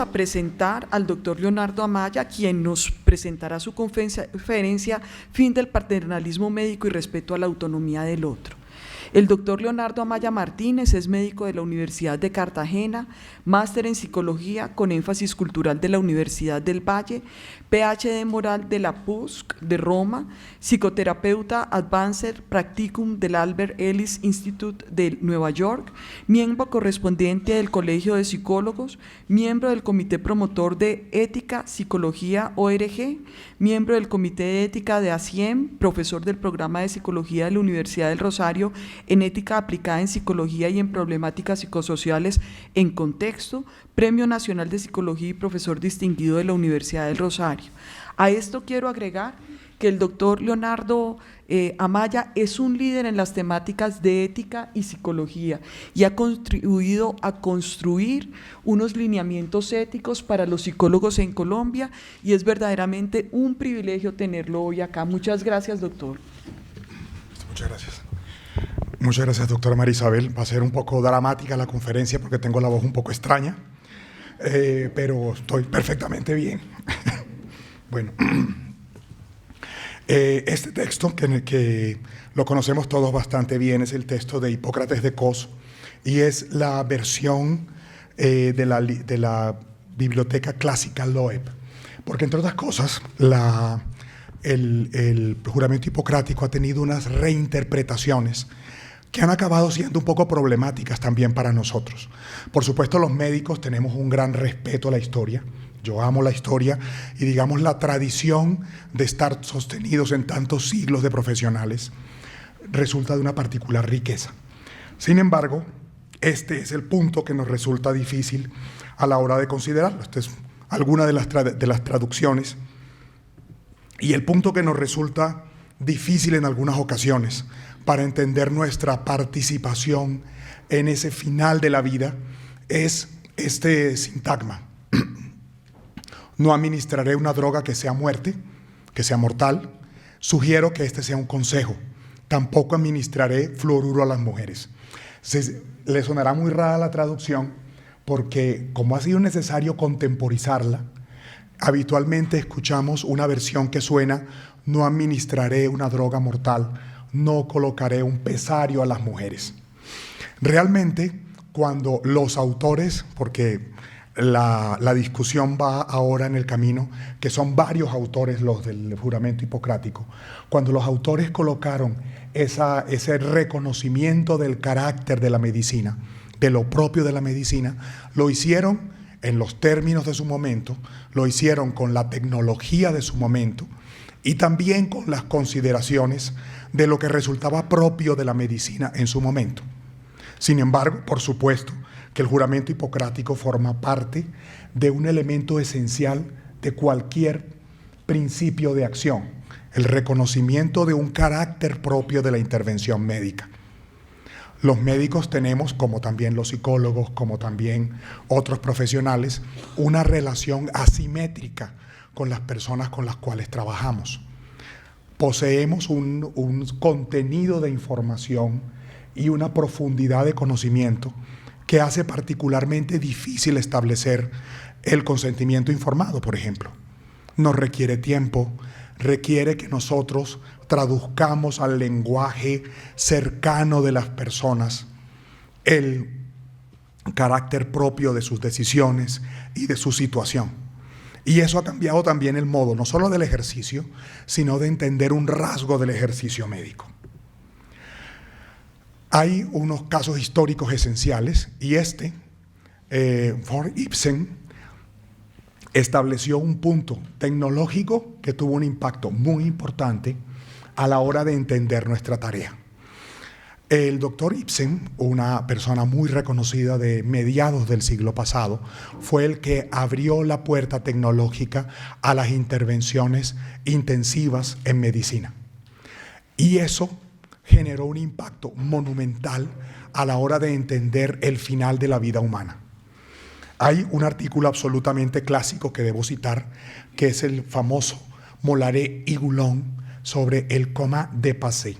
a presentar al doctor Leonardo Amaya, quien nos presentará su conferencia Fin del paternalismo médico y respeto a la autonomía del otro. El doctor Leonardo Amaya Martínez es médico de la Universidad de Cartagena, máster en psicología con énfasis cultural de la Universidad del Valle, PhD moral de la PUSC de Roma, psicoterapeuta Advanced Practicum del Albert Ellis Institute de Nueva York, miembro correspondiente del Colegio de Psicólogos, miembro del Comité Promotor de Ética, Psicología ORG, miembro del Comité de Ética de ASIEM, profesor del Programa de Psicología de la Universidad del Rosario en Ética aplicada en Psicología y en Problemáticas Psicosociales en Contexto, Premio Nacional de Psicología y profesor distinguido de la Universidad del Rosario. A esto quiero agregar que el doctor Leonardo Amaya es un líder en las temáticas de ética y psicología y ha contribuido a construir unos lineamientos éticos para los psicólogos en Colombia y es verdaderamente un privilegio tenerlo hoy acá. Muchas gracias, doctor. Muchas gracias. Muchas gracias, doctora María Isabel. Va a ser un poco dramática la conferencia porque tengo la voz un poco extraña, pero estoy perfectamente bien. Bueno, este texto, que lo conocemos todos bastante bien, es el texto de Hipócrates de Cos y es la versión de la Biblioteca Clásica Loeb, porque entre otras cosas, el juramento hipocrático ha tenido unas reinterpretaciones que han acabado siendo un poco problemáticas también para nosotros. Por supuesto, los médicos tenemos un gran respeto a la historia. Yo amo la historia y, digamos, la tradición de estar sostenidos en tantos siglos de profesionales resulta de una particular riqueza. Sin embargo, este es el punto que nos resulta difícil a la hora de considerarlo. Esta es alguna de las traducciones. Y el punto que nos resulta difícil en algunas ocasiones para entender nuestra participación en ese final de la vida es este sintagma. No administraré una droga que sea muerte, que sea mortal. Sugiero que este sea un consejo. Tampoco administraré fluoruro a las mujeres. Le sonará muy rara la traducción porque, como ha sido necesario contemporizarla, habitualmente escuchamos una versión que suena: no administraré una droga mortal, no colocaré un pesario a las mujeres. Realmente, cuando los autores, porque la discusión va ahora en el camino, que son varios autores los del juramento hipocrático, cuando los autores colocaron ese reconocimiento del carácter de la medicina, de lo propio de la medicina, lo hicieron en los términos de su momento, lo hicieron con la tecnología de su momento y también con las consideraciones de lo que resultaba propio de la medicina en su momento. Sin embargo, por supuesto que el juramento hipocrático forma parte de un elemento esencial de cualquier principio de acción, el reconocimiento de un carácter propio de la intervención médica. Los médicos tenemos, como también los psicólogos, como también otros profesionales, una relación asimétrica con las personas con las cuales trabajamos. Poseemos un contenido de información y una profundidad de conocimiento que hace particularmente difícil establecer el consentimiento informado, por ejemplo. Nos requiere tiempo, requiere que nosotros traduzcamos al lenguaje cercano de las personas el carácter propio de sus decisiones y de su situación. Y eso ha cambiado también el modo, no solo del ejercicio, sino de entender un rasgo del ejercicio médico. Hay unos casos históricos esenciales y von Ibsen estableció un punto tecnológico que tuvo un impacto muy importante a la hora de entender nuestra tarea. El doctor Ibsen, una persona muy reconocida de mediados del siglo pasado, fue el que abrió la puerta tecnológica a las intervenciones intensivas en medicina. Y eso generó un impacto monumental a la hora de entender el final de la vida humana. Hay un artículo absolutamente clásico que debo citar, que es el famoso Mollaret y Goulon sobre el coma de Passé.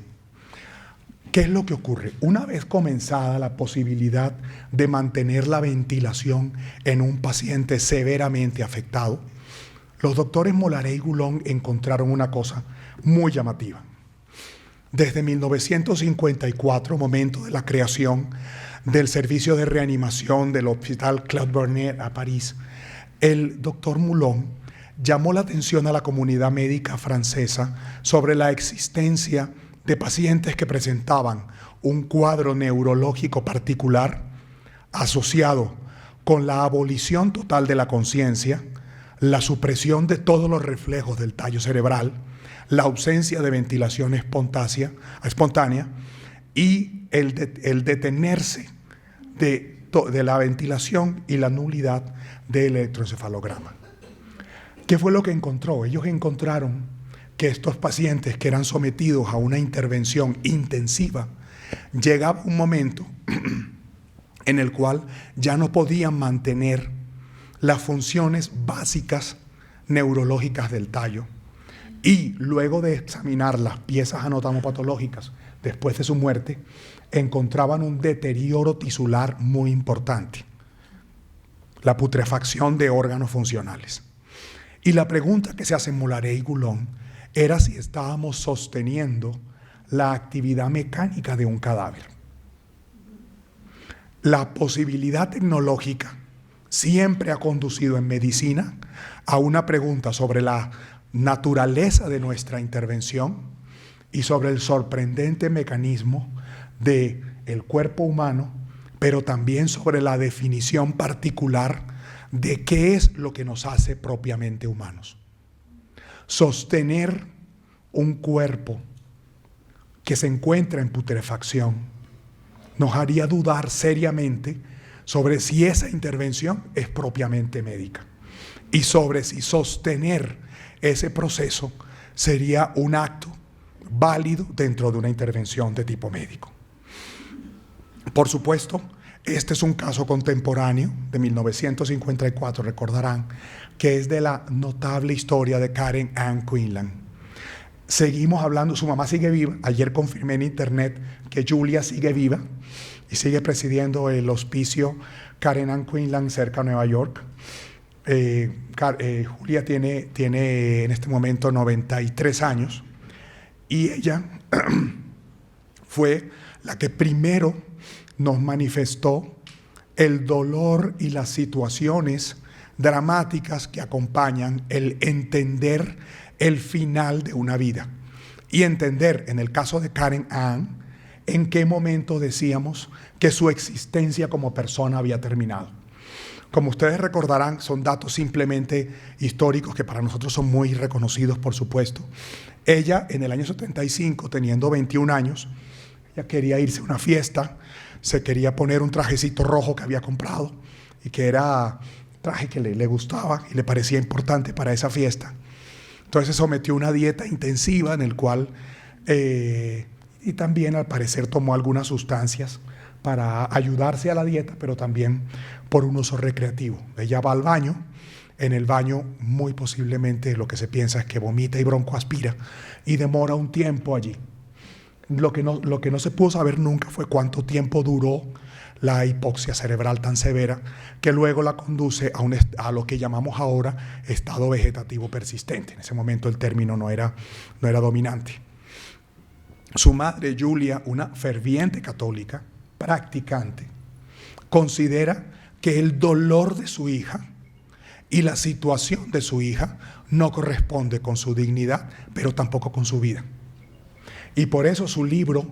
¿Qué es lo que ocurre? Una vez comenzada la posibilidad de mantener la ventilación en un paciente severamente afectado, los doctores Molaré y Goulon encontraron una cosa muy llamativa. Desde 1954, momento de la creación del servicio de reanimación del Hospital Claude Bernet a París, el doctor Moulon llamó la atención a la comunidad médica francesa sobre la existencia de pacientes que presentaban un cuadro neurológico particular asociado con la abolición total de la conciencia, la supresión de todos los reflejos del tallo cerebral, la ausencia de ventilación espontánea y el detenerse de la ventilación y la nulidad del electroencefalograma. ¿Qué fue lo que encontró? Ellos encontraron que estos pacientes que eran sometidos a una intervención intensiva, llegaba un momento en el cual ya no podían mantener las funciones básicas neurológicas del tallo, y luego de examinar las piezas anatomopatológicas después de su muerte, encontraban un deterioro tisular muy importante, la putrefacción de órganos funcionales. Y la pregunta que se hacen Molaré y Goulon era si estábamos sosteniendo la actividad mecánica de un cadáver. La posibilidad tecnológica siempre ha conducido en medicina a una pregunta sobre la naturaleza de nuestra intervención y sobre el sorprendente mecanismo del cuerpo humano, pero también sobre la definición particular de qué es lo que nos hace propiamente humanos. Sostener un cuerpo que se encuentra en putrefacción nos haría dudar seriamente sobre si esa intervención es propiamente médica y sobre si sostener ese proceso sería un acto válido dentro de una intervención de tipo médico. Por supuesto, este es un caso contemporáneo de 1954, recordarán, que es de la notable historia de Karen Ann Quinlan. Seguimos hablando, su mamá sigue viva. Ayer confirmé en internet que Julia sigue viva y sigue presidiendo el hospicio Karen Ann Quinlan cerca de Nueva York. Julia tiene en este momento 93 años y ella fue la que primero nos manifestó el dolor y las situaciones dramáticas que acompañan el entender el final de una vida y entender, en el caso de Karen Ann, en qué momento decíamos que su existencia como persona había terminado. Como ustedes recordarán, son datos simplemente históricos que para nosotros son muy reconocidos, por supuesto. Ella, en el año 75, teniendo 21 años, ella quería irse a una fiesta, se quería poner un trajecito rojo que había comprado y que era traje que le gustaba y le parecía importante para esa fiesta. Entonces se sometió a una dieta intensiva en el cual, y también al parecer tomó algunas sustancias para ayudarse a la dieta, pero también por un uso recreativo. Ella va al baño, en el baño muy posiblemente lo que se piensa es que vomita y broncoaspira y demora un tiempo allí. Lo que no se pudo saber nunca fue cuánto tiempo duró la hipoxia cerebral tan severa que luego la conduce a lo que llamamos ahora estado vegetativo persistente. En ese momento el término no era dominante. Su madre, Julia, una ferviente católica, practicante, considera que el dolor de su hija y la situación de su hija no corresponde con su dignidad, pero tampoco con su vida. Y por eso su libro,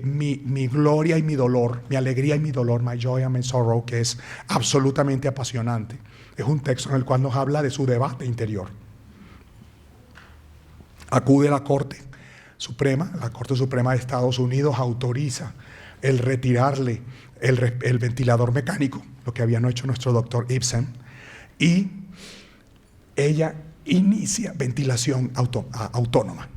mi gloria y mi dolor, mi alegría y mi dolor, My Joy and My Sorrow, que es absolutamente apasionante, es un texto en el cual nos habla de su debate interior. Acude a la Corte Suprema, la Corte Suprema de Estados Unidos autoriza el retirarle el ventilador mecánico, lo que había hecho nuestro doctor Ibsen, y ella inicia ventilación autónoma.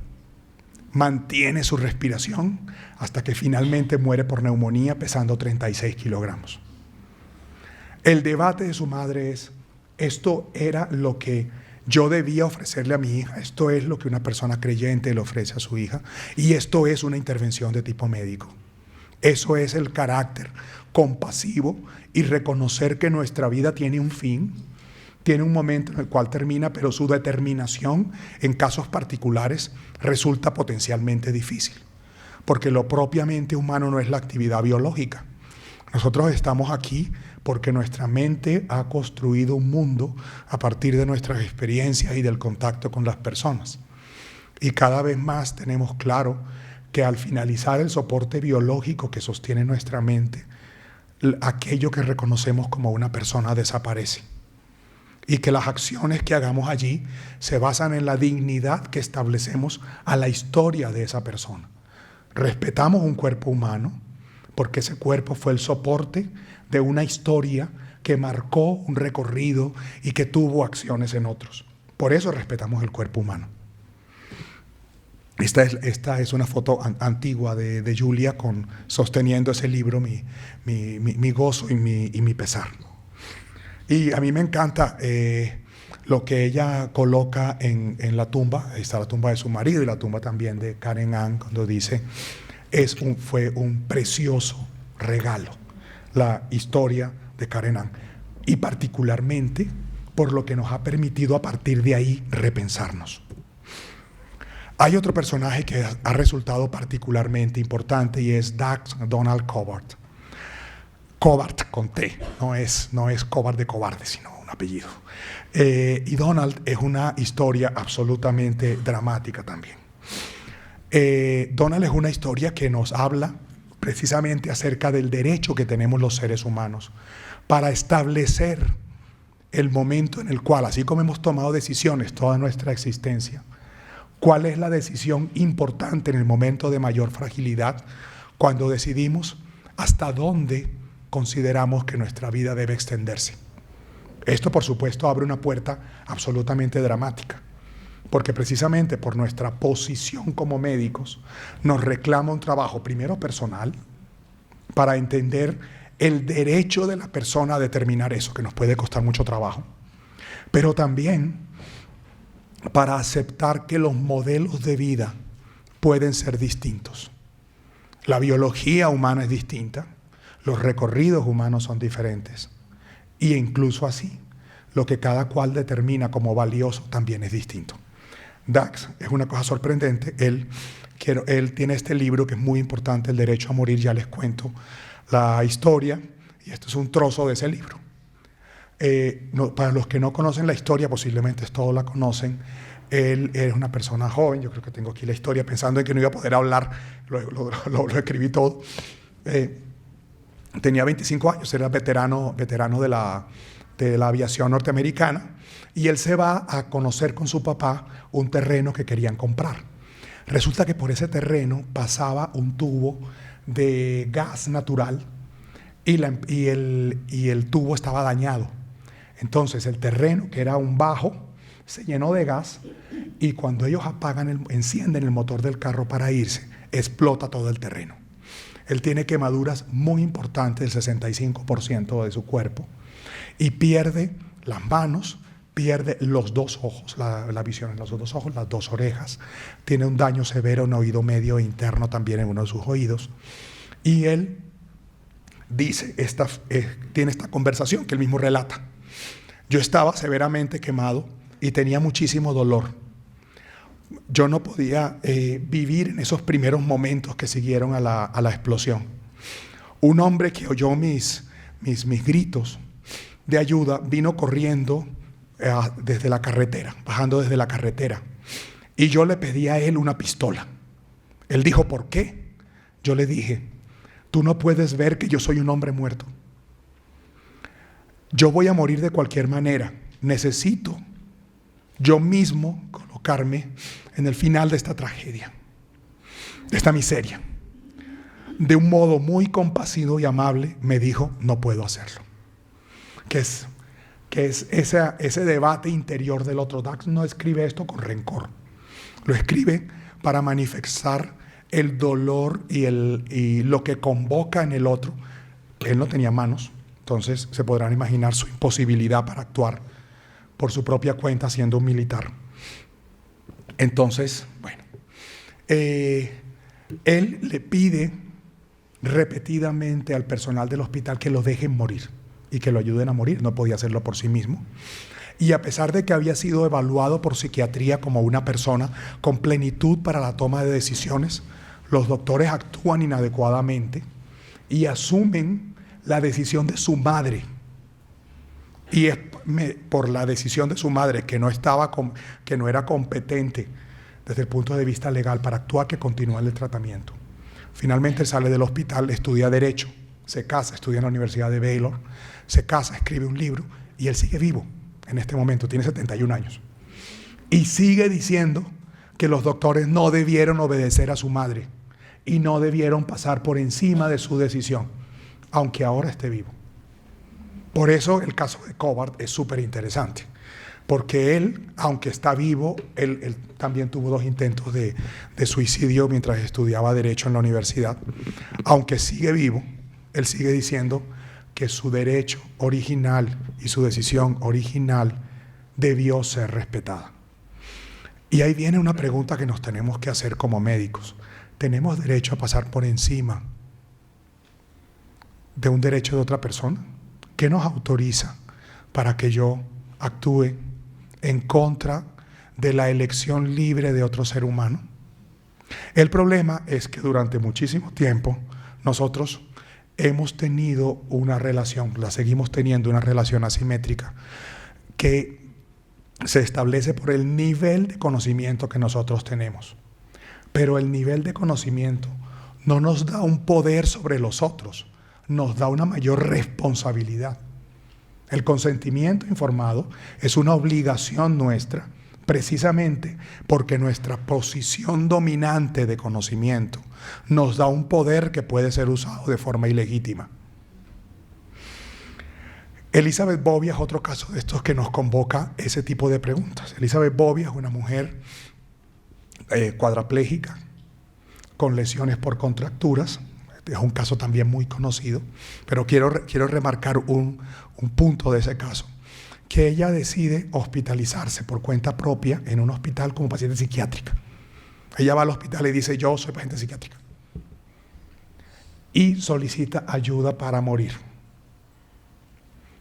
Mantiene su respiración hasta que finalmente muere por neumonía pesando 36 kilogramos. El debate de su madre es, esto era lo que Yo debía ofrecerle a mi hija, esto es lo que una persona creyente le ofrece a su hija, y esto es una intervención de tipo médico. Eso es el carácter compasivo y reconocer que nuestra vida tiene un fin, tiene un momento en el cual termina, pero su determinación en casos particulares resulta potencialmente difícil, porque lo propiamente humano no es la actividad biológica. Nosotros estamos aquí porque nuestra mente ha construido un mundo a partir de nuestras experiencias y del contacto con las personas. Y cada vez más tenemos claro que al finalizar el soporte biológico que sostiene nuestra mente, aquello que reconocemos como una persona desaparece. Y que las acciones que hagamos allí se basan en la dignidad que establecemos a la historia de esa persona. Respetamos un cuerpo humano porque ese cuerpo fue el soporte de una historia que marcó un recorrido y que tuvo acciones en otros. Por eso respetamos el cuerpo humano. Esta es una foto antigua de Julia sosteniendo ese libro, mi gozo y mi pesar. Y a mí me encanta lo que ella coloca en la tumba. Ahí está la tumba de su marido y la tumba también de Karen Ann, cuando dice, fue un precioso regalo la historia de Karen Ann, y particularmente por lo que nos ha permitido a partir de ahí repensarnos. Hay otro personaje que ha resultado particularmente importante y es Dax Donald Covart. Covart con T, no es Covart de cobarde, sino un apellido. Y Donald es una historia absolutamente dramática también. Donald es una historia que nos habla precisamente acerca del derecho que tenemos los seres humanos para establecer el momento en el cual, así como hemos tomado decisiones toda nuestra existencia, cuál es la decisión importante en el momento de mayor fragilidad, cuando decidimos hasta dónde consideramos que nuestra vida debe extenderse. Esto, por supuesto, abre una puerta absolutamente dramática, porque precisamente por nuestra posición como médicos nos reclama un trabajo primero personal para entender el derecho de la persona a determinar eso, que nos puede costar mucho trabajo, pero también para aceptar que los modelos de vida pueden ser distintos. La biología humana es distinta, los recorridos humanos son diferentes, y incluso así, lo que cada cual determina como valioso también es distinto. Dax es una cosa sorprendente. Él tiene este libro que es muy importante, El derecho a morir. Ya les cuento la historia, y esto es un trozo de ese libro. Para los que no conocen la historia, posiblemente todos la conocen. Él es una persona joven, yo creo que tengo aquí la historia, pensando en que no iba a poder hablar, lo escribí todo. Tenía 25 años, era veterano de la aviación norteamericana, y él se va a conocer con su papá un terreno que querían comprar. Resulta que por ese terreno pasaba un tubo de gas natural y el tubo estaba dañado. Entonces el terreno, que era un bajo, se llenó de gas, y cuando ellos encienden el motor del carro para irse, explota todo el terreno. Él tiene quemaduras muy importantes, del 65% de su cuerpo, y pierde las manos, pierde los dos ojos, la visión en los dos ojos, las dos orejas, tiene un daño severo en oído medio e interno también en uno de sus oídos. Y él dice, tiene esta conversación que él mismo relata. Yo estaba severamente quemado y tenía muchísimo dolor. Yo no podía vivir en esos primeros momentos que siguieron a la explosión. Un hombre que oyó mis gritos de ayuda vino corriendo desde la carretera, bajando desde la carretera, y yo le pedí a él una pistola. Él dijo, ¿por qué? Yo le dije, tú no puedes ver que yo soy un hombre muerto. Yo voy a morir de cualquier manera. Necesito yo mismo colocarme en el final de esta tragedia, de esta miseria. De un modo muy compasivo y amable me dijo, no puedo hacerlo. Que es ese debate interior del otro. Dax no escribe esto con rencor, lo escribe para manifestar el dolor y lo que convoca en el otro. Él no tenía manos, entonces se podrán imaginar su imposibilidad para actuar, por su propia cuenta siendo un militar. Entonces, bueno, él le pide repetidamente al personal del hospital que lo dejen morir y que lo ayuden a morir. No podía hacerlo por sí mismo. Y a pesar de que había sido evaluado por psiquiatría como una persona con plenitud para la toma de decisiones, los doctores actúan inadecuadamente y asumen la decisión de su madre. Y es por la decisión de su madre, que no era competente desde el punto de vista legal para actuar, que continúa el tratamiento. Finalmente sale del hospital, estudia Derecho, se casa, estudia en la Universidad de Baylor, se casa, escribe un libro y él sigue vivo en este momento, tiene 71 años. Y sigue diciendo que los doctores no debieron obedecer a su madre y no debieron pasar por encima de su decisión, aunque ahora esté vivo. Por eso el caso de Cobard es súper interesante, porque él, aunque está vivo, él también tuvo 2 intentos de suicidio mientras estudiaba Derecho en la universidad. Aunque sigue vivo, él sigue diciendo que su derecho original y su decisión original debió ser respetada. Y ahí viene una pregunta que nos tenemos que hacer como médicos. ¿Tenemos derecho a pasar por encima de un derecho de otra persona? ¿Qué nos autoriza para que yo actúe en contra de la elección libre de otro ser humano? El problema es que durante muchísimo tiempo nosotros hemos tenido una relación, la seguimos teniendo, una relación asimétrica que se establece por el nivel de conocimiento que nosotros tenemos. Pero el nivel de conocimiento no nos da un poder sobre los otros, nos da una mayor responsabilidad. El consentimiento informado es una obligación nuestra, precisamente porque nuestra posición dominante de conocimiento nos da un poder que puede ser usado de forma ilegítima. Elizabeth Bobia es otro caso de estos que nos convoca ese tipo de preguntas. Elizabeth Bobia es una mujer cuadraplégica, con lesiones por contracturas. Es un caso también muy conocido, pero quiero remarcar un punto de ese caso, que ella decide hospitalizarse por cuenta propia en un hospital como paciente psiquiátrica. Ella va al hospital y dice: yo soy paciente psiquiátrica, y solicita ayuda para morir,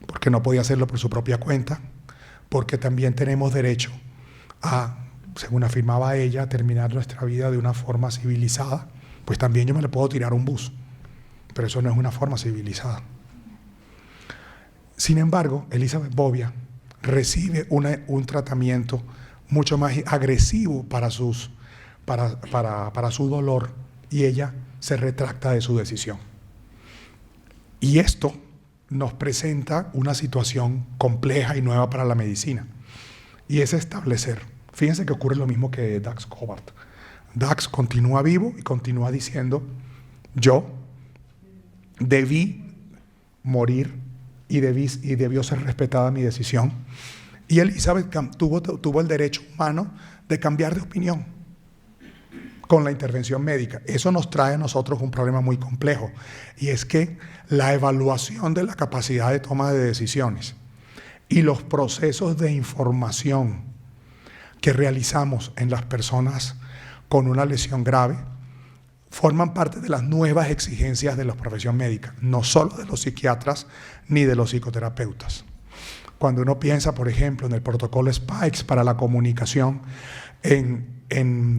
porque no podía hacerlo por su propia cuenta, porque también tenemos derecho a, según afirmaba ella, terminar nuestra vida de una forma civilizada. Pues también yo me le puedo tirar a un bus, pero eso no es una forma civilizada. Sin embargo, Elizabeth Bobia recibe un tratamiento mucho más agresivo para su dolor, y ella se retracta de su decisión. Y esto nos presenta una situación compleja y nueva para la medicina, y es establecer, fíjense que ocurre lo mismo que Dax Cobard. Dax continúa vivo y continúa diciendo: yo debí morir y debió ser respetada mi decisión. Y Elizabeth tuvo el derecho humano de cambiar de opinión con la intervención médica. Eso nos trae a nosotros un problema muy complejo, y es que la evaluación de la capacidad de toma de decisiones y los procesos de información que realizamos en las personas con una lesión grave forman parte de las nuevas exigencias de la profesión médica, no solo de los psiquiatras ni de los psicoterapeutas. Cuando uno piensa, por ejemplo, en el protocolo SPIKES para la comunicación en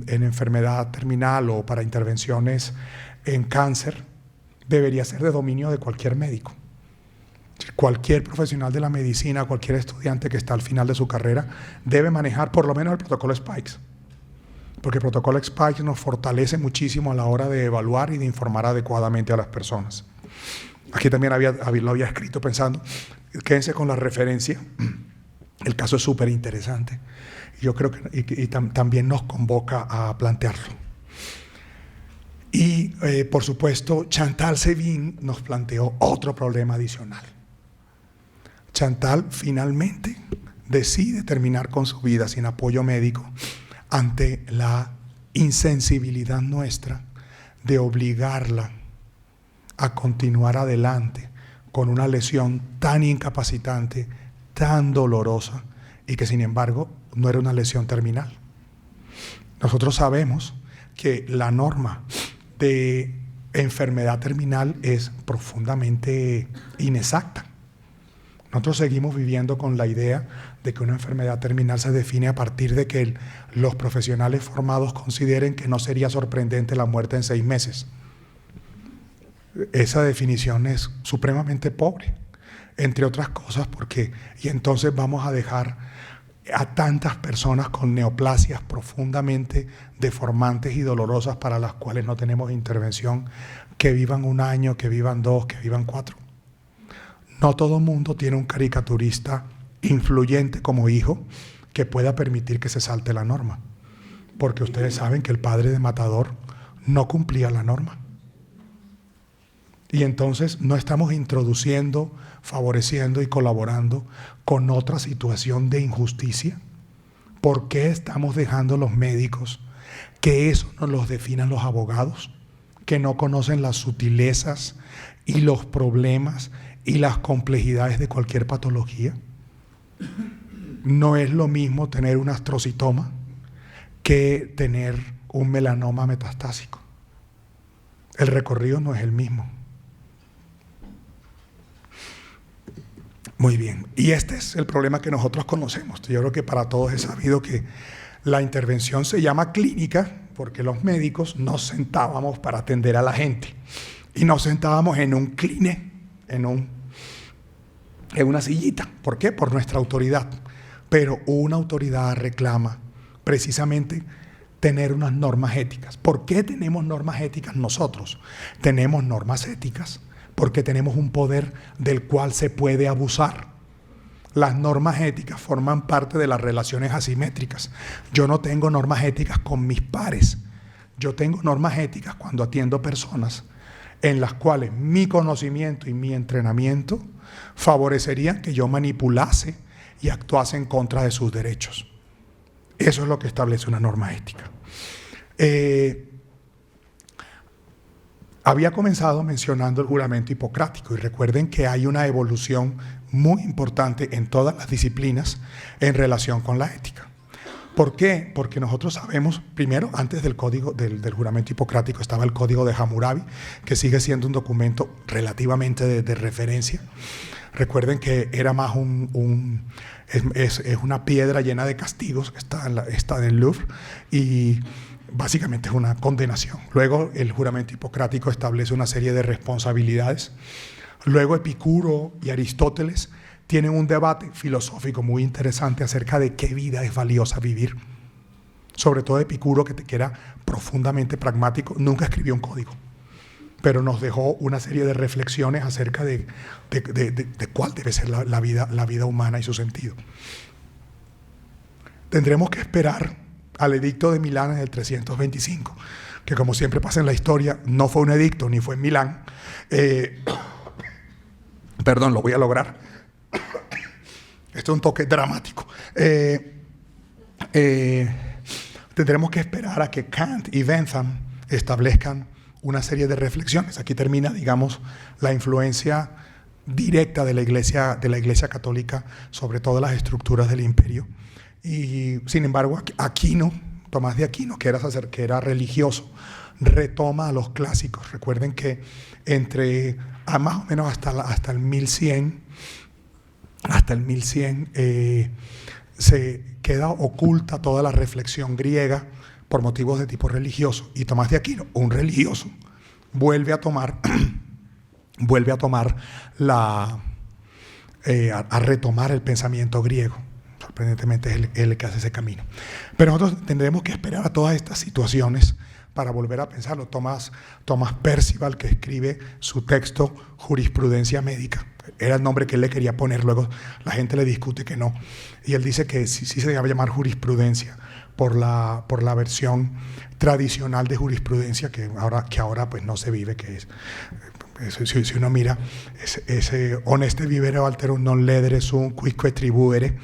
enfermedad terminal o para intervenciones en cáncer, debería ser de dominio de cualquier médico. Cualquier profesional de la medicina, cualquier estudiante que está al final de su carrera, debe manejar por lo menos el protocolo SPIKES. Porque el protocolo SPIKES nos fortalece muchísimo a la hora de evaluar y de informar adecuadamente a las personas. Aquí también lo había escrito pensando, quédense con la referencia, el caso es súper interesante. Yo creo que también nos convoca a plantearlo. Y por supuesto, Chantal Sevin nos planteó otro problema adicional. Chantal finalmente decide terminar con su vida sin apoyo médico ante la insensibilidad nuestra de obligarla a continuar adelante con una lesión tan incapacitante, tan dolorosa y que sin embargo no era una lesión terminal. Nosotros sabemos que la norma de enfermedad terminal es profundamente inexacta. Nosotros seguimos viviendo con la idea de que una enfermedad terminal se define a partir de que los profesionales formados consideren que no sería sorprendente la muerte en 6 meses. Esa definición es supremamente pobre, entre otras cosas y entonces vamos a dejar a tantas personas con neoplasias profundamente deformantes y dolorosas para las cuales no tenemos intervención, que vivan 1 año, que vivan 2, que vivan 4. No todo el mundo tiene un caricaturista influyente como hijo que pueda permitir que se salte la norma, porque ustedes saben que el padre de Matador no cumplía la norma. Y entonces no estamos introduciendo, favoreciendo y colaborando con otra situación de injusticia. ¿Por qué estamos dejando los médicos que eso nos los definan los abogados, que no conocen las sutilezas y los problemas y las complejidades de cualquier patología? No es lo mismo tener un astrocitoma que tener un melanoma metastásico. El recorrido no es el mismo. Muy bien, y este es el problema que nosotros conocemos. Yo creo que para todos es sabido que la intervención se llama clínica porque los médicos nos sentábamos para atender a la gente y nos sentábamos en un cline, en una sillita. ¿Por qué? Por nuestra autoridad. Pero una autoridad reclama precisamente tener unas normas éticas. ¿Por qué tenemos normas éticas nosotros? Tenemos normas éticas porque tenemos un poder del cual se puede abusar. Las normas éticas forman parte de las relaciones asimétricas. Yo no tengo normas éticas con mis pares. Yo tengo normas éticas cuando atiendo personas en las cuales mi conocimiento y mi entrenamiento favorecerían que yo manipulase y actuase en contra de sus derechos. Eso es lo que establece una norma ética. Había comenzado mencionando el juramento hipocrático y recuerden que hay una evolución muy importante en todas las disciplinas en relación con la ética. ¿Por qué? Porque nosotros sabemos, primero, antes del código del juramento hipocrático estaba el código de Hammurabi, que sigue siendo un documento relativamente de referencia. Recuerden que era más es una piedra llena de castigos, está en el Louvre, y básicamente es una condenación. Luego el juramento hipocrático establece una serie de responsabilidades. Luego Epicuro y Aristóteles tienen un debate filosófico muy interesante acerca de qué vida es valiosa vivir. Sobre todo Epicuro, que era profundamente pragmático, nunca escribió un código, pero nos dejó una serie de reflexiones acerca de cuál debe ser la vida humana y su sentido. Tendremos que esperar al edicto de Milán en el 325, que como siempre pasa en la historia, no fue un edicto ni fue en Milán. Perdón, lo voy a lograr. Esto es un toque dramático. Tendremos que esperar a que Kant y Bentham establezcan una serie de reflexiones. Aquí termina, digamos, la influencia directa de la Iglesia Católica sobre todas las estructuras del imperio. Y sin embargo, Tomás de Aquino, que era religioso, retoma a los clásicos. Recuerden que más o menos hasta el 1100 se queda oculta toda la reflexión griega por motivos de tipo religioso. Y Tomás de Aquino, un religioso, vuelve a retomar el pensamiento griego. Sorprendentemente es él el que hace ese camino. Pero nosotros tendremos que esperar a todas estas situaciones para volver a pensarlo. Thomas Percival, que escribe su texto Jurisprudencia Médica, era el nombre que él le quería poner, luego la gente le discute que no, y él dice que sí se debe llamar jurisprudencia por la versión tradicional de jurisprudencia que ahora pues no se vive, que es si uno mira ese honeste vivere alterum non ledere sum quisque tribuere,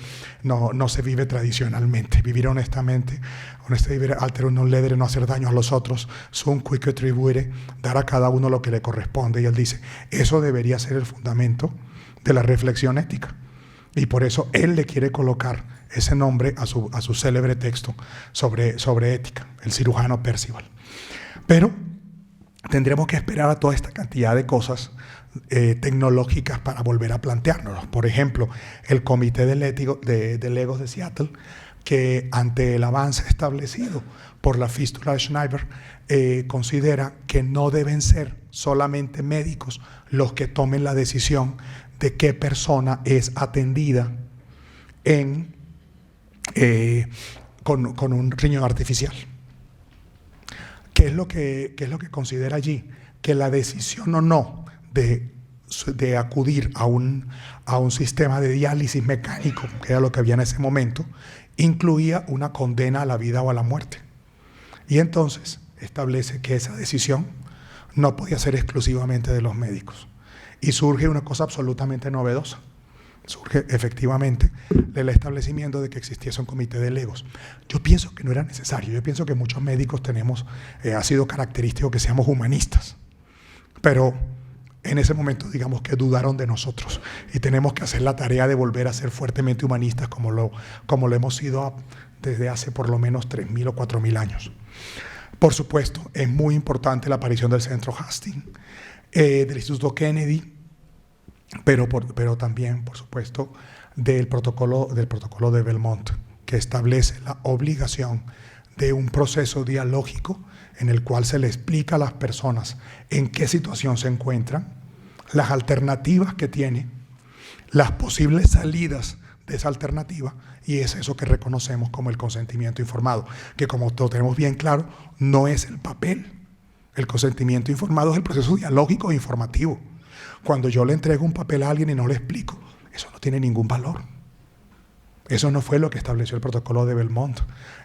no se vive tradicionalmente. Vivir honestamente, honeste vivere alterum non ledere, no hacer daño a los otros, sum quisque tribuere, dar a cada uno lo que le corresponde. Y él dice, eso debería ser el fundamento de la reflexión ética. Y por eso él le quiere colocar ese nombre a su célebre texto sobre ética, el cirujano Percival. Pero tendremos que esperar a toda esta cantidad de cosas tecnológicas para volver a planteárnoslo. Por ejemplo, el Comité de Legos de Seattle, que ante el avance establecido por la fístula de Schneider, considera que no deben ser solamente médicos los que tomen la decisión de qué persona es atendida con un riñón artificial. ¿Qué es lo que considera allí? Que la decisión o no de acudir a un sistema de diálisis mecánico, que era lo que había en ese momento, incluía una condena a la vida o a la muerte. Y entonces establece que esa decisión no podía ser exclusivamente de los médicos. Y surge una cosa absolutamente novedosa. Surge efectivamente del establecimiento de que existiese un comité de legos. Yo pienso que no era necesario. Yo pienso que muchos médicos ha sido característico que seamos humanistas. Pero en ese momento, digamos que dudaron de nosotros. Y tenemos que hacer la tarea de volver a ser fuertemente humanistas como lo hemos sido desde hace por lo menos 3.000 o 4.000 años. Por supuesto, es muy importante la aparición del Centro Hastings, del Instituto Kennedy, pero también, por supuesto, del protocolo de Belmont, que establece la obligación de un proceso dialógico en el cual se le explica a las personas en qué situación se encuentran, las alternativas que tiene, las posibles salidas de esa alternativa, y es eso que reconocemos como el consentimiento informado, que como lo tenemos bien claro, no es el papel. El consentimiento informado es el proceso dialógico e informativo. Cuando yo le entrego un papel a alguien y no le explico, eso no tiene ningún valor. Eso no fue lo que estableció el protocolo de Belmont,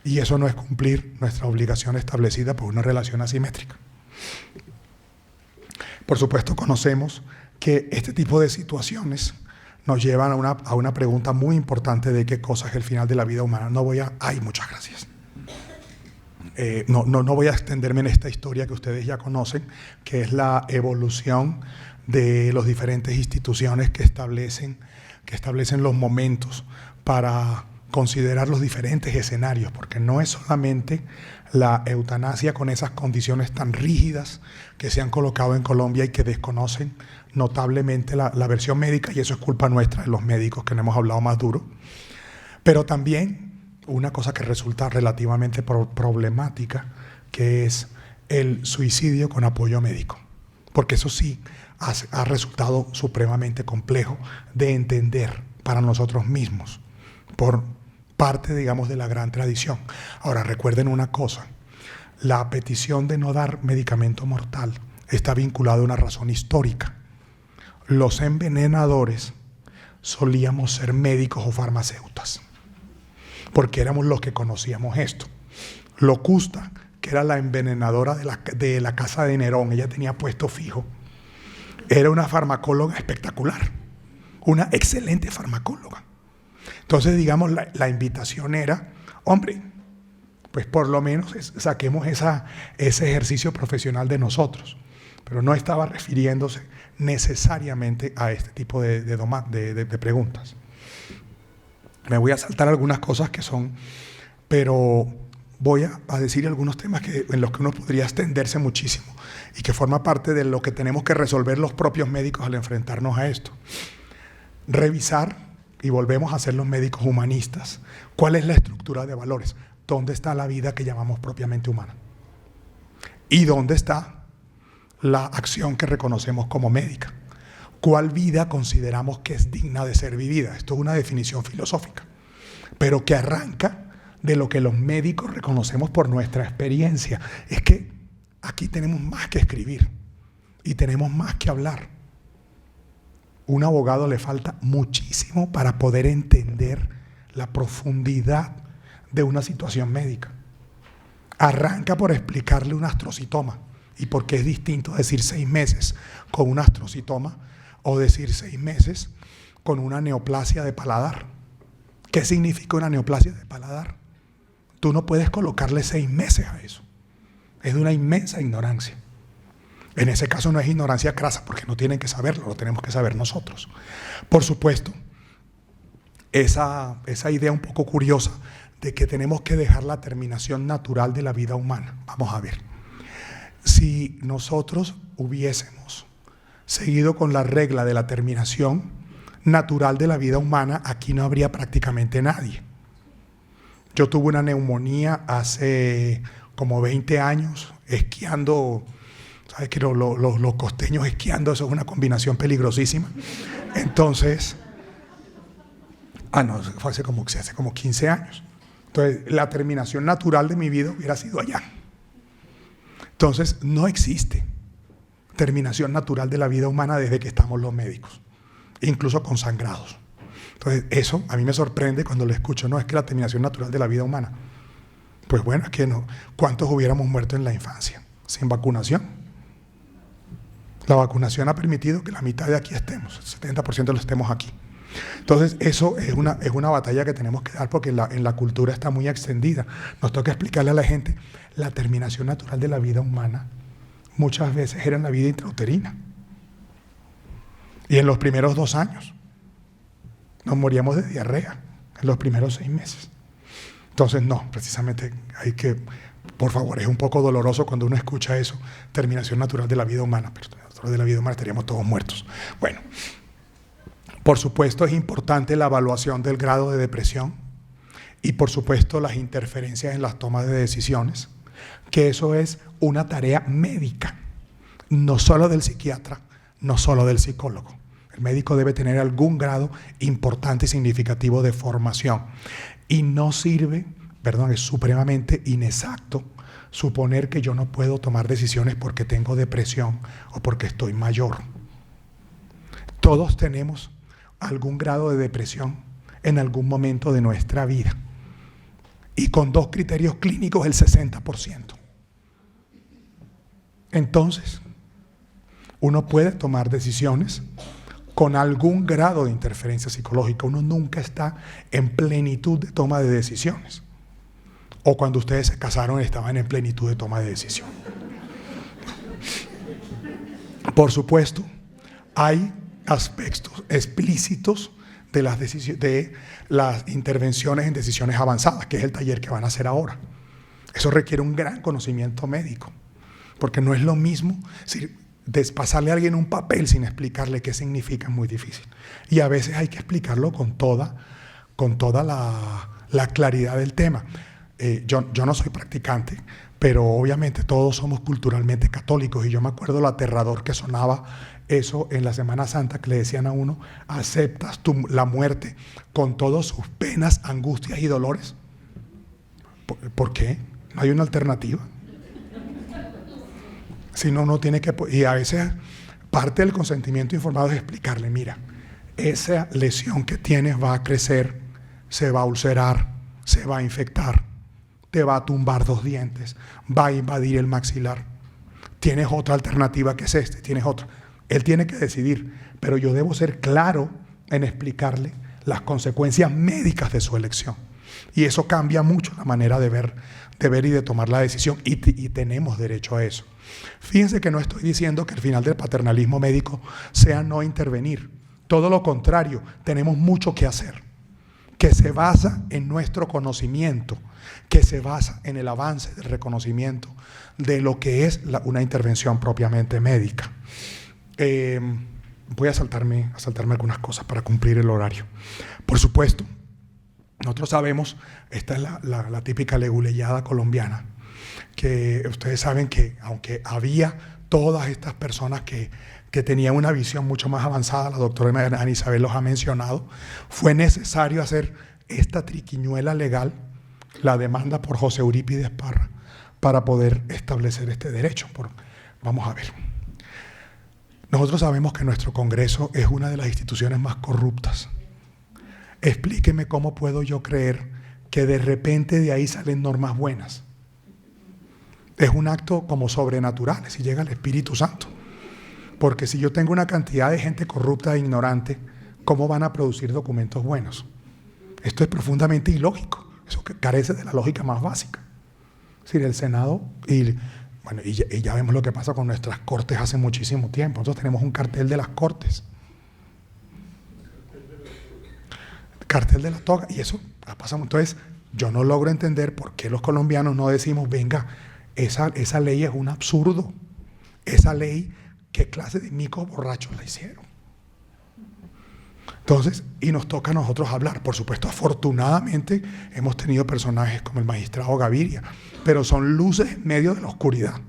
y eso no es cumplir nuestra obligación establecida por una relación asimétrica. Por supuesto, conocemos que este tipo de situaciones nos llevan a una pregunta muy importante de qué cosa es el final de la vida humana. Muchas gracias. No voy a extenderme en esta historia que ustedes ya conocen, que es la evolución de las diferentes instituciones que establecen los momentos para considerar los diferentes escenarios, porque no es solamente la eutanasia con esas condiciones tan rígidas que se han colocado en Colombia y que desconocen notablemente la versión médica, y eso es culpa nuestra, de los médicos, que no hemos hablado más duro, pero también una cosa que resulta relativamente problemática, que es el suicidio con apoyo médico, porque eso sí ha resultado supremamente complejo de entender para nosotros mismos, por parte, digamos, de la gran tradición. Ahora, recuerden una cosa: la petición de no dar medicamento mortal está vinculada a una razón histórica. Los envenenadores solíamos ser médicos o farmacéutas, porque éramos los que conocíamos esto. Locusta, que era la envenenadora de la casa de Nerón, ella tenía puesto fijo, era una farmacóloga espectacular, una excelente farmacóloga. Entonces, digamos, la invitación era, hombre, pues por lo menos saquemos ese ejercicio profesional de nosotros. Pero no estaba refiriéndose necesariamente a este tipo de preguntas. Me voy a saltar algunas cosas que son, pero voy a decir algunos temas en los que uno podría extenderse muchísimo y que forma parte de lo que tenemos que resolver los propios médicos al enfrentarnos a esto. Revisar, y volvemos a ser los médicos humanistas, cuál es la estructura de valores, dónde está la vida que llamamos propiamente humana y dónde está la acción que reconocemos como médica. ¿Cuál vida consideramos que es digna de ser vivida? Esto es una definición filosófica, pero que arranca de lo que los médicos reconocemos por nuestra experiencia. Es que aquí tenemos más que escribir y tenemos más que hablar. Un abogado le falta muchísimo para poder entender la profundidad de una situación médica. Arranca por explicarle un astrocitoma y por qué es distinto decir 6 meses con un astrocitoma o decir 6 meses con una neoplasia de paladar. ¿Qué significa una neoplasia de paladar? Tú no puedes colocarle 6 meses a eso. Es de una inmensa ignorancia. En ese caso no es ignorancia crasa, porque no tienen que saberlo, lo tenemos que saber nosotros. Por supuesto, esa idea un poco curiosa de que tenemos que dejar la terminación natural de la vida humana. Vamos a ver. Si nosotros hubiésemos seguido con la regla de la terminación natural de la vida humana, aquí no habría prácticamente nadie. Yo tuve una neumonía hace como 20 años esquiando. ¿Sabes que los costeños esquiando, eso es una combinación peligrosísima? Entonces, no, fue hace como 15 años. Entonces, la terminación natural de mi vida hubiera sido allá. Entonces, no existe terminación natural de la vida humana desde que estamos los médicos, incluso consagrados. Entonces, eso a mí me sorprende cuando lo escucho. No, es que la terminación natural de la vida humana. Pues bueno, es que no. ¿Cuántos hubiéramos muerto en la infancia sin vacunación? La vacunación ha permitido que la mitad de aquí estemos, el 70% lo estemos aquí. Entonces, eso es una batalla que tenemos que dar porque en la cultura está muy extendida. Nos toca explicarle a la gente, la terminación natural de la vida humana muchas veces era en la vida intrauterina. Y en los primeros 2 años nos moríamos de diarrea, en los primeros 6 meses. Entonces, no, precisamente hay que, por favor, es un poco doloroso cuando uno escucha eso, terminación natural de la vida humana, pero de la vida humana estaríamos todos muertos. Bueno, por supuesto es importante la evaluación del grado de depresión y por supuesto las interferencias en las tomas de decisiones, que eso es una tarea médica, no solo del psiquiatra, no solo del psicólogo. El médico debe tener algún grado importante y significativo de formación y no sirve, es supremamente inexacto suponer que yo no puedo tomar decisiones porque tengo depresión o porque estoy mayor. Todos tenemos algún grado de depresión en algún momento de nuestra vida. Y con 2 criterios clínicos, el 60%. Entonces, uno puede tomar decisiones con algún grado de interferencia psicológica. Uno nunca está en plenitud de toma de decisiones. O cuando ustedes se casaron estaban en plenitud de toma de decisión. Por supuesto, hay aspectos explícitos de las intervenciones en decisiones avanzadas, que es el taller que van a hacer ahora. Eso requiere un gran conocimiento médico, porque no es lo mismo pasarle a alguien un papel sin explicarle qué significa, es muy difícil. Y a veces hay que explicarlo con toda la claridad del tema. Yo no soy practicante, pero obviamente todos somos culturalmente católicos y yo me acuerdo lo aterrador que sonaba eso en la Semana Santa, que le decían a uno, ¿aceptas la muerte con todas sus penas, angustias y dolores? ¿Por qué? ¿No hay una alternativa? Si no, uno tiene que... Y a veces parte del consentimiento informado es explicarle, mira, esa lesión que tienes va a crecer, se va a ulcerar, se va a infectar, te va a tumbar 2 dientes, va a invadir el maxilar. Tienes otra alternativa que es tienes otra. Él tiene que decidir, pero yo debo ser claro en explicarle las consecuencias médicas de su elección. Y eso cambia mucho la manera de ver y de tomar la decisión, y tenemos derecho a eso. Fíjense que no estoy diciendo que el final del paternalismo médico sea no intervenir. Todo lo contrario, tenemos mucho que hacer, que se basa en nuestro conocimiento, que se basa en el avance del reconocimiento de lo que es una intervención propiamente médica. Voy a saltarme algunas cosas para cumplir el horario. Por supuesto, nosotros sabemos, esta es la típica leguleyada colombiana, que ustedes saben que aunque había todas estas personas que tenían una visión mucho más avanzada, la doctora Ana Isabel los ha mencionado, fue necesario hacer esta triquiñuela legal, la demanda por José Eurípides Parra, para poder establecer este derecho. Vamos a ver. Nosotros sabemos que nuestro Congreso es una de las instituciones más corruptas. Explíqueme cómo puedo yo creer que de repente de ahí salen normas buenas. Es un acto como sobrenatural, si llega el Espíritu Santo. Porque si yo tengo una cantidad de gente corrupta e ignorante, ¿cómo van a producir documentos buenos? Esto es profundamente ilógico. Eso carece de la lógica más básica. Es decir, el Senado, y ya vemos lo que pasa con nuestras cortes hace muchísimo tiempo. Nosotros tenemos un cartel de las cortes. cartel de la toga, y eso ha pasado. Entonces, yo no logro entender por qué los colombianos no decimos, venga, esa ley es un absurdo. Esa ley, ¿qué clase de micos borrachos la hicieron? Entonces, y nos toca a nosotros hablar. Por supuesto, afortunadamente, hemos tenido personajes como el magistrado Gaviria, pero son luces en medio de la oscuridad.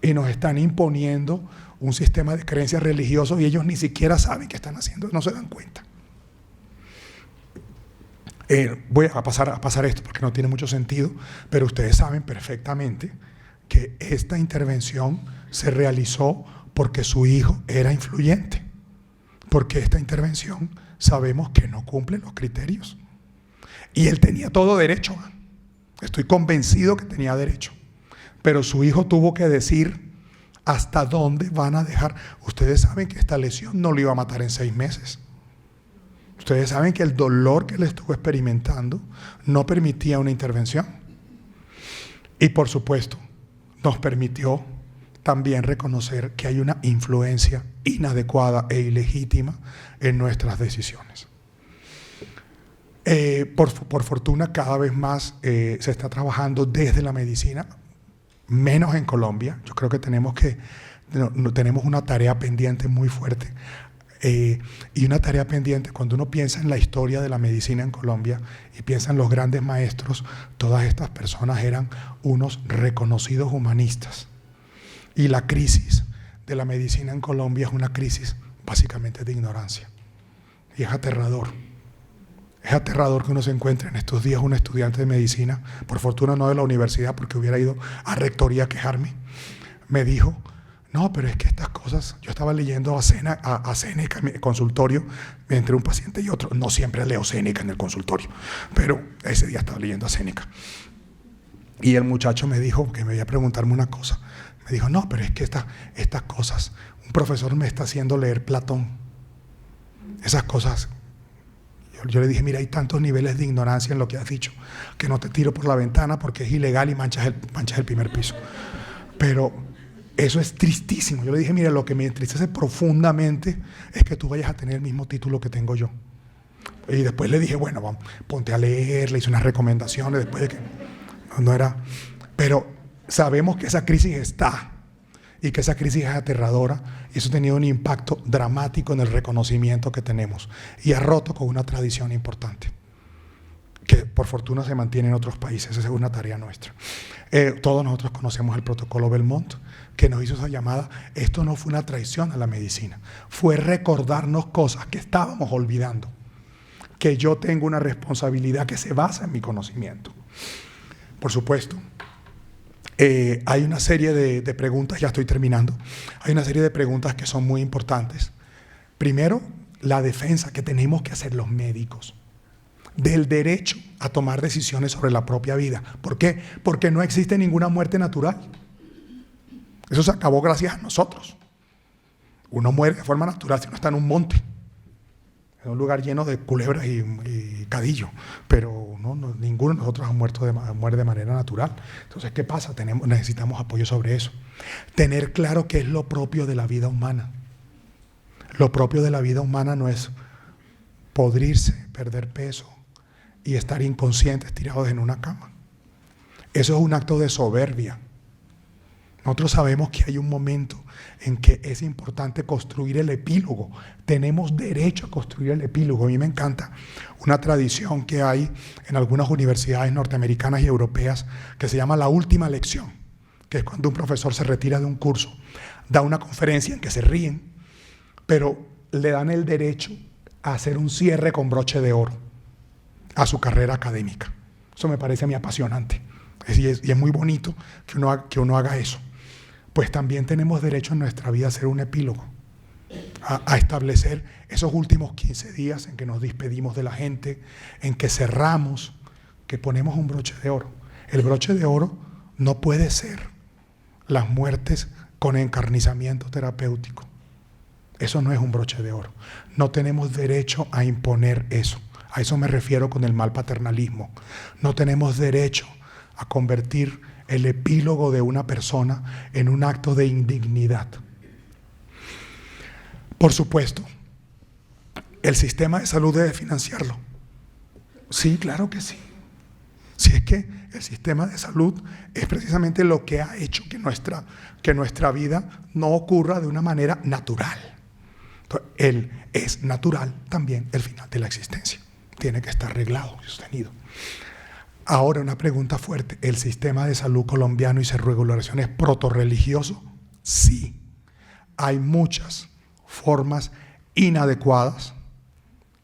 Y nos están imponiendo un sistema de creencias religiosos y ellos ni siquiera saben qué están haciendo, no se dan cuenta. Voy a pasar esto porque no tiene mucho sentido, pero ustedes saben perfectamente que esta intervención se realizó porque su hijo era influyente, porque esta intervención sabemos que no cumple los criterios. Y él tenía todo derecho, estoy convencido que tenía derecho, pero su hijo tuvo que decir hasta dónde van a dejar. Ustedes saben que esta lesión no lo iba a matar en 6 meses. Ustedes saben que el dolor que él estuvo experimentando no permitía una intervención. Y por supuesto, nos permitió también reconocer que hay una influencia inadecuada e ilegítima en nuestras decisiones. Por fortuna, cada vez más se está trabajando desde la medicina, menos en Colombia. Yo creo que tenemos una tarea pendiente muy fuerte. Y una tarea pendiente, cuando uno piensa en la historia de la medicina en Colombia y piensa en los grandes maestros, todas estas personas eran unos reconocidos humanistas. Y la crisis de la medicina en Colombia es una crisis básicamente de ignorancia. Y es aterrador. Es aterrador que uno se encuentre en estos días un estudiante de medicina, por fortuna no de la universidad, porque hubiera ido a rectoría a quejarme, me dijo: no, pero es que estas cosas, yo estaba leyendo a Séneca en el consultorio, entre un paciente y otro. No siempre leo Séneca en el consultorio, pero ese día estaba leyendo a Séneca. Y el muchacho me dijo, que me iba a preguntarme una cosa, me dijo: no, pero es que estas cosas, un profesor me está haciendo leer Platón. Esas cosas. Yo le dije: mira, hay tantos niveles de ignorancia en lo que has dicho, que no te tiro por la ventana porque es ilegal y manchas el primer piso. Pero eso es tristísimo. Yo le dije: mira, lo que me entristece profundamente es que tú vayas a tener el mismo título que tengo yo. Y después le dije: bueno, vamos, ponte a leer, le hice unas recomendaciones después de que no era. Pero sabemos que esa crisis está y que esa crisis es aterradora, y eso ha tenido un impacto dramático en el reconocimiento que tenemos y ha roto con una tradición importante que por fortuna se mantiene en otros países. Esa es una tarea nuestra. Todos nosotros conocemos el protocolo Belmont, que nos hizo esa llamada. Esto no fue una traición a la medicina, fue recordarnos cosas que estábamos olvidando, que yo tengo una responsabilidad que se basa en mi conocimiento. Por supuesto, hay una serie de preguntas, ya estoy terminando, hay una serie de preguntas que son muy importantes. Primero, la defensa que tenemos que hacer los médicos del derecho a tomar decisiones sobre la propia vida. ¿Por qué? Porque no existe ninguna muerte natural. Eso se acabó gracias a nosotros. Uno muere de forma natural si uno está en un monte, en un lugar lleno de culebras y cadillo, pero ninguno de nosotros muere de manera natural. Entonces, ¿qué pasa? Necesitamos apoyo sobre eso. Tener claro qué es lo propio de la vida humana. Lo propio de la vida humana no es podrirse, perder peso y estar inconscientes tirados en una cama. Eso es un acto de soberbia. Nosotros sabemos que hay un momento en que es importante construir el epílogo. Tenemos derecho a construir el epílogo. A mí me encanta una tradición que hay en algunas universidades norteamericanas y europeas que se llama la última lección, que es cuando un profesor se retira de un curso, da una conferencia en que se ríen, pero le dan el derecho a hacer un cierre con broche de oro a su carrera académica. Eso me parece a mí apasionante. Y es muy bonito que uno haga eso. Pues también tenemos derecho en nuestra vida a hacer un epílogo, a establecer esos últimos 15 días en que nos despedimos de la gente, en que cerramos, que ponemos un broche de oro. El broche de oro no puede ser las muertes con encarnizamiento terapéutico. Eso no es un broche de oro. No tenemos derecho a imponer eso. A eso me refiero con el mal paternalismo. No tenemos derecho a convertir el epílogo de una persona en un acto de indignidad. Por supuesto, ¿El sistema de salud debe financiarlo? Sí, claro que sí. Si es que el sistema de salud es precisamente lo que ha hecho que nuestra vida no ocurra de una manera natural. Entonces, es natural también el final de la existencia. Tiene que estar arreglado y sostenido. Ahora una pregunta fuerte. ¿El sistema de salud colombiano y su regulación es protorreligioso? Sí. Hay muchas formas inadecuadas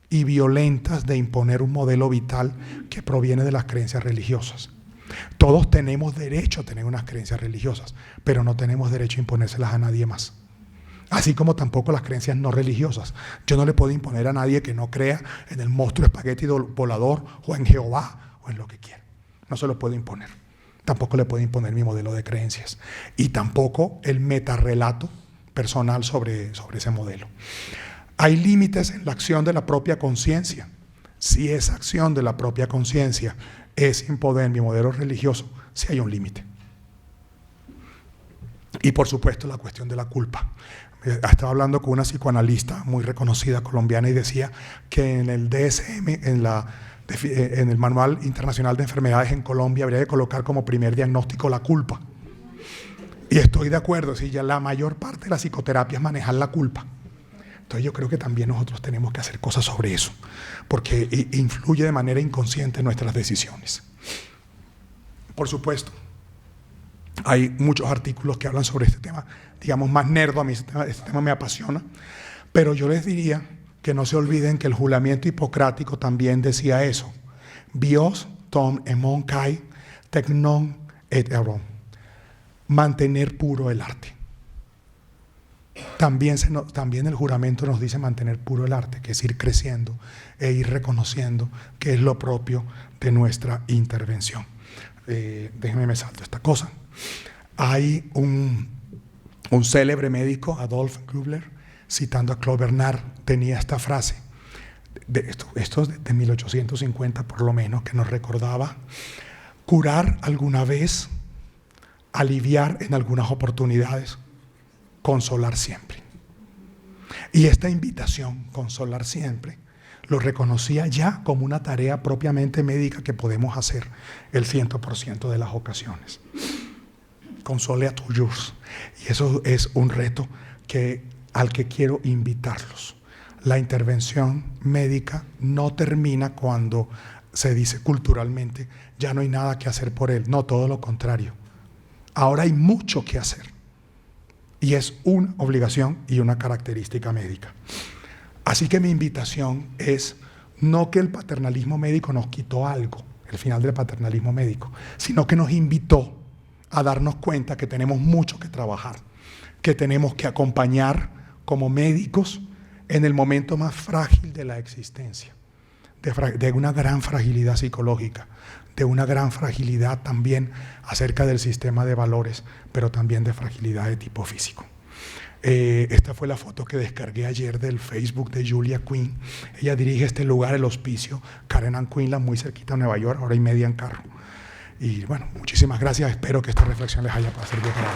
y violentas de imponer un modelo vital que proviene de las creencias religiosas. Todos tenemos derecho a tener unas creencias religiosas, pero no tenemos derecho a imponérselas a nadie más. Así como tampoco las creencias no religiosas. Yo no le puedo imponer a nadie que no crea en el monstruo espagueti volador o en Jehová o en lo que quiera. No se lo puedo imponer. Tampoco le puedo imponer mi modelo de creencias. Y tampoco el metarrelato personal sobre ese modelo. Hay límites en la acción de la propia conciencia. Si esa acción de la propia conciencia es imponer mi modelo religioso, sí hay un límite. Y por supuesto la cuestión de la culpa. Estaba hablando con una psicoanalista muy reconocida colombiana y decía que en el DSM, en el Manual Internacional de Enfermedades en Colombia, habría que colocar como primer diagnóstico la culpa. Y estoy de acuerdo, si ya la mayor parte de la psicoterapia es manejar la culpa. Entonces yo creo que también nosotros tenemos que hacer cosas sobre eso, porque influye de manera inconsciente en nuestras decisiones. Por supuesto, hay muchos artículos que hablan sobre este tema, digamos más nerdo, a mí este tema me apasiona, pero yo les diría que no se olviden que el juramento hipocrático también decía eso. Bios tom emon kai teknon et eron. Mantener puro el arte. También el juramento nos dice mantener puro el arte, que es ir creciendo e ir reconociendo que es lo propio de nuestra intervención. Déjenme me salto esta cosa. Hay un célebre médico, Adolf citando a Claude Bernard, tenía esta frase, esto es de 1850 por lo menos, que nos recordaba: curar alguna vez, aliviar en algunas oportunidades, consolar siempre. Y esta invitación, consolar siempre, lo reconocía ya como una tarea propiamente médica que podemos hacer el 100% de las ocasiones. Console a tuyos. Y eso es un reto al que quiero invitarlos. La intervención médica no termina cuando se dice culturalmente ya no hay nada que hacer por él. No, todo lo contrario. Ahora hay mucho que hacer. Y es una obligación y una característica médica. Así que mi invitación es no que el paternalismo médico nos quitó algo, el final del paternalismo médico, sino que nos invitó a darnos cuenta que tenemos mucho que trabajar, que tenemos que acompañar como médicos en el momento más frágil de la existencia, de una gran fragilidad psicológica, de una gran fragilidad también acerca del sistema de valores, pero también de fragilidad de tipo físico. Esta fue la foto que descargué ayer del Facebook de Julia Quinn. Ella dirige este lugar, el hospicio Karen and Quinlan, muy cerquita de Nueva York, hora y media en carro. Y bueno, muchísimas gracias. Espero que esta reflexión les haya servido para